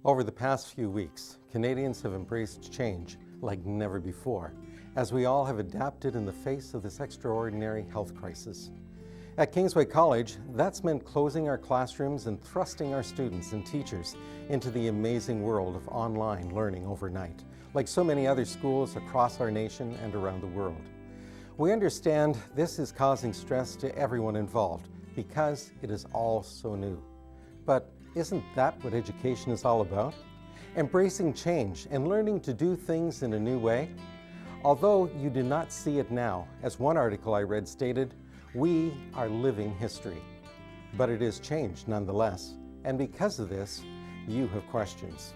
Over the past few weeks, Canadians have embraced change like never before, as we all have adapted in the face of this extraordinary health crisis. At Kingsway College, that's meant closing our classrooms and thrusting our students and teachers into the amazing world of online learning overnight, like so many other schools across our nation and around the world. We understand this is causing stress to everyone involved because it is all so new. But isn't that what education is all about? Embracing change and learning to do things in a new way? Although you do not see it now, as one article I read stated, we are living history. But it is changed nonetheless, and because of this, you have questions.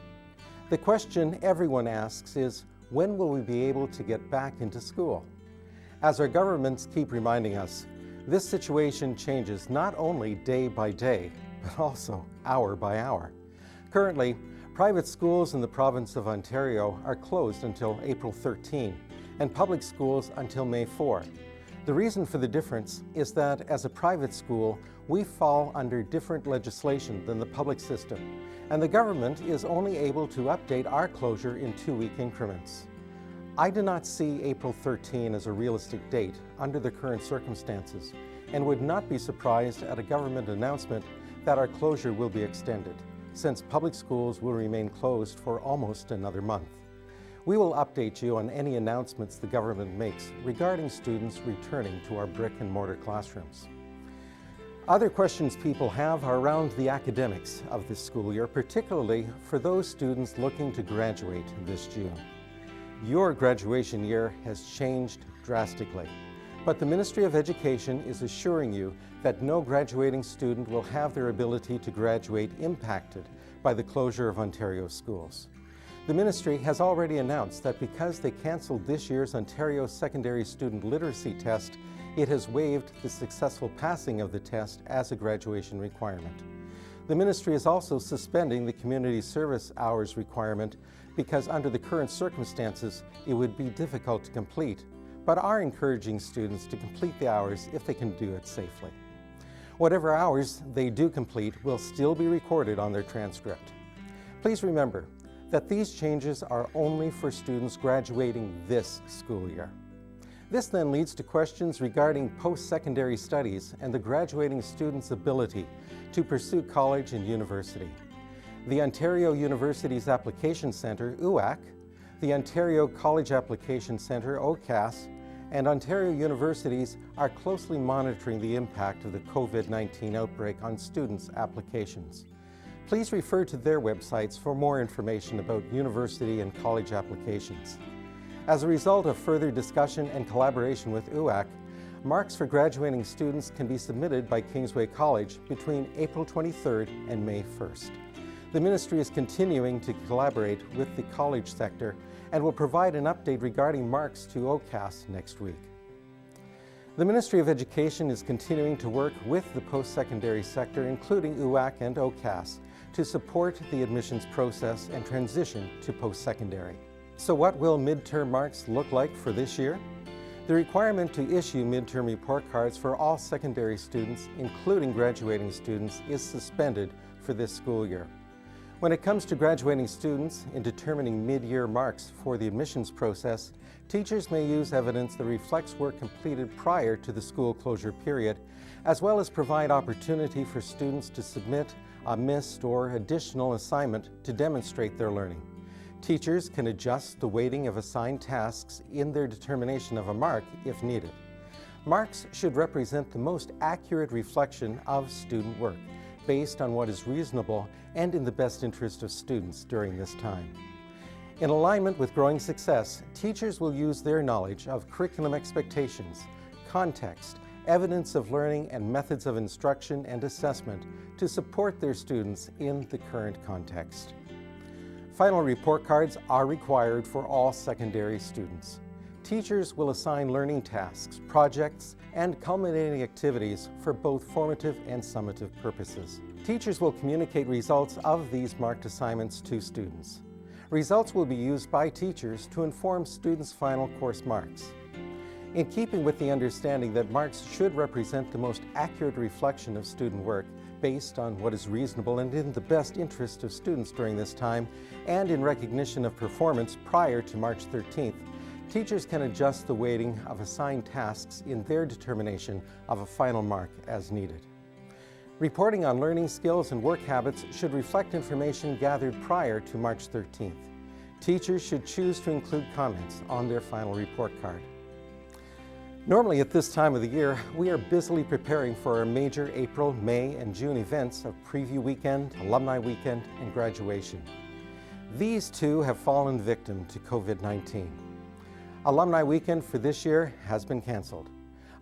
The question everyone asks is, when will we be able to get back into school? As our governments keep reminding us, this situation changes not only day by day, but also hour by hour. Currently, private schools in the province of Ontario are closed until April 13, and public schools until May 4. The reason for the difference is that as a private school, we fall under different legislation than the public system, and the government is only able to update our closure in 2-week increments. I do not see April 13 as a realistic date under the current circumstances, and would not be surprised at a government announcement that our closure will be extended, since public schools will remain closed for almost another month. We will update you on any announcements the government makes regarding students returning to our brick and mortar classrooms. Other questions people have are around the academics of this school year, particularly for those students looking to graduate this June. Your graduation year has changed drastically, but the Ministry of Education is assuring you that no graduating student will have their ability to graduate impacted by the closure of Ontario schools. The Ministry has already announced that because they cancelled this year's Ontario Secondary Student Literacy Test, it has waived the successful passing of the test as a graduation requirement. The Ministry is also suspending the community service hours requirement because under the current circumstances, it would be difficult to complete, but are encouraging students to complete the hours if they can do it safely. Whatever hours they do complete will still be recorded on their transcript. Please remember that these changes are only for students graduating this school year. This then leads to questions regarding post-secondary studies and the graduating student's ability to pursue college and university. The Ontario Universities Application Centre, UAC, the Ontario College Application Centre, OCAS, and Ontario universities are closely monitoring the impact of the COVID-19 outbreak on students' applications. Please refer to their websites for more information about university and college applications. As a result of further discussion and collaboration with UAC, marks for graduating students can be submitted by Kingsway College between April 23rd and May 1st. The Ministry is continuing to collaborate with the college sector and will provide an update regarding marks to OCAS next week. The Ministry of Education is continuing to work with the post-secondary sector, including UAC and OCAS, to support the admissions process and transition to post-secondary. So what will midterm marks look like for this year? The requirement to issue midterm report cards for all secondary students, including graduating students, is suspended for this school year. When it comes to graduating students in determining mid-year marks for the admissions process, teachers may use evidence that reflects work completed prior to the school closure period, as well as provide opportunity for students to submit a missed or additional assignment to demonstrate their learning. Teachers can adjust the weighting of assigned tasks in their determination of a mark if needed. Marks should represent the most accurate reflection of student work, based on what is reasonable and in the best interest of students during this time. In alignment with growing success, teachers will use their knowledge of curriculum expectations, context, evidence of learning, and methods of instruction and assessment to support their students in the current context. Final report cards are required for all secondary students. Teachers will assign learning tasks, projects, and culminating activities for both formative and summative purposes. Teachers will communicate results of these marked assignments to students. Results will be used by teachers to inform students' final course marks. In keeping with the understanding that marks should represent the most accurate reflection of student work, based on what is reasonable and in the best interest of students during this time, and in recognition of performance prior to March 13th, teachers can adjust the weighting of assigned tasks in their determination of a final mark as needed. Reporting on learning skills and work habits should reflect information gathered prior to March 13th. Teachers should choose to include comments on their final report card. Normally at this time of the year, we are busily preparing for our major April, May, and June events of Preview Weekend, Alumni Weekend, and graduation. These two have fallen victim to COVID-19. Alumni Weekend for this year has been canceled.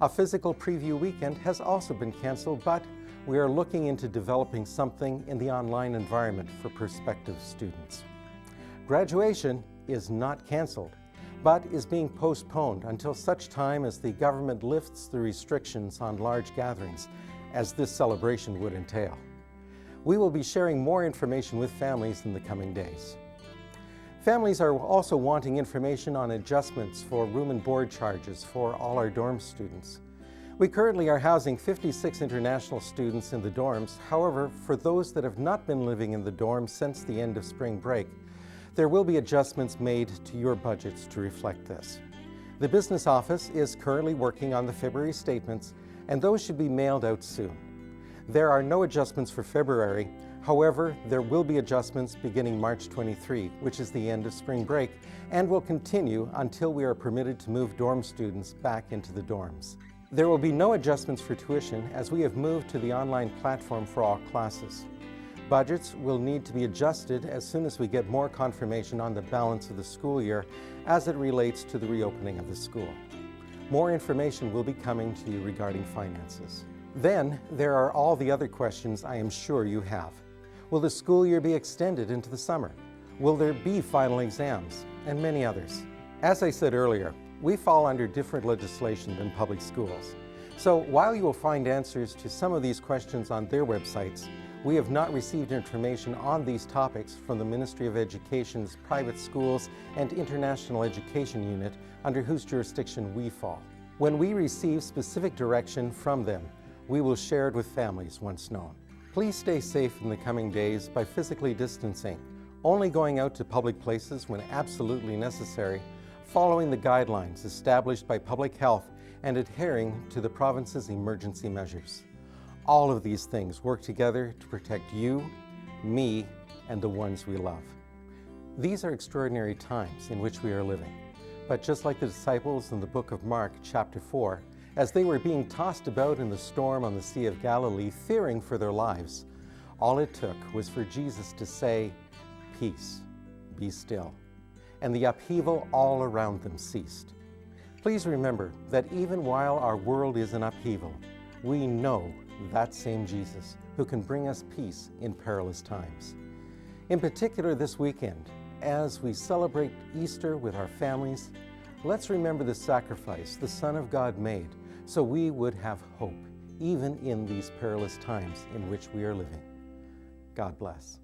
A physical Preview Weekend has also been canceled, but we are looking into developing something in the online environment for prospective students. Graduation is not canceled, but is being postponed until such time as the government lifts the restrictions on large gatherings, as this celebration would entail. We will be sharing more information with families in the coming days. Families are also wanting information on adjustments for room and board charges for all our dorm students. We currently are housing 56 international students in the dorms. However, for those that have not been living in the dorm since the end of spring break, there will be adjustments made to your budgets to reflect this. The business office is currently working on the February statements, and those should be mailed out soon. There are no adjustments for February. However, there will be adjustments beginning March 23, which is the end of spring break, and will continue until we are permitted to move dorm students back into the dorms. There will be no adjustments for tuition as we have moved to the online platform for all classes. Budgets will need to be adjusted as soon as we get more confirmation on the balance of the school year as it relates to the reopening of the school. More information will be coming to you regarding finances. Then there are all the other questions I am sure you have. Will the school year be extended into the summer? Will there be final exams? And many others. As I said earlier, we fall under different legislation than public schools. So while you will find answers to some of these questions on their websites, we have not received information on these topics from the Ministry of Education's Private Schools and International Education Unit, under whose jurisdiction we fall. When we receive specific direction from them, we will share it with families once known. Please stay safe in the coming days by physically distancing, only going out to public places when absolutely necessary, following the guidelines established by public health, and adhering to the province's emergency measures. All of these things work together to protect you, me, and the ones we love. These are extraordinary times in which we are living. But just like the disciples in the book of Mark, chapter 4, as they were being tossed about in the storm on the Sea of Galilee, fearing for their lives, all it took was for Jesus to say, "Peace, be still." And the upheaval all around them ceased. Please remember that even while our world is in upheaval, we know that same Jesus who can bring us peace in perilous times. In particular this weekend, as we celebrate Easter with our families, let's remember the sacrifice the Son of God made so we would have hope, even in these perilous times in which we are living. God bless.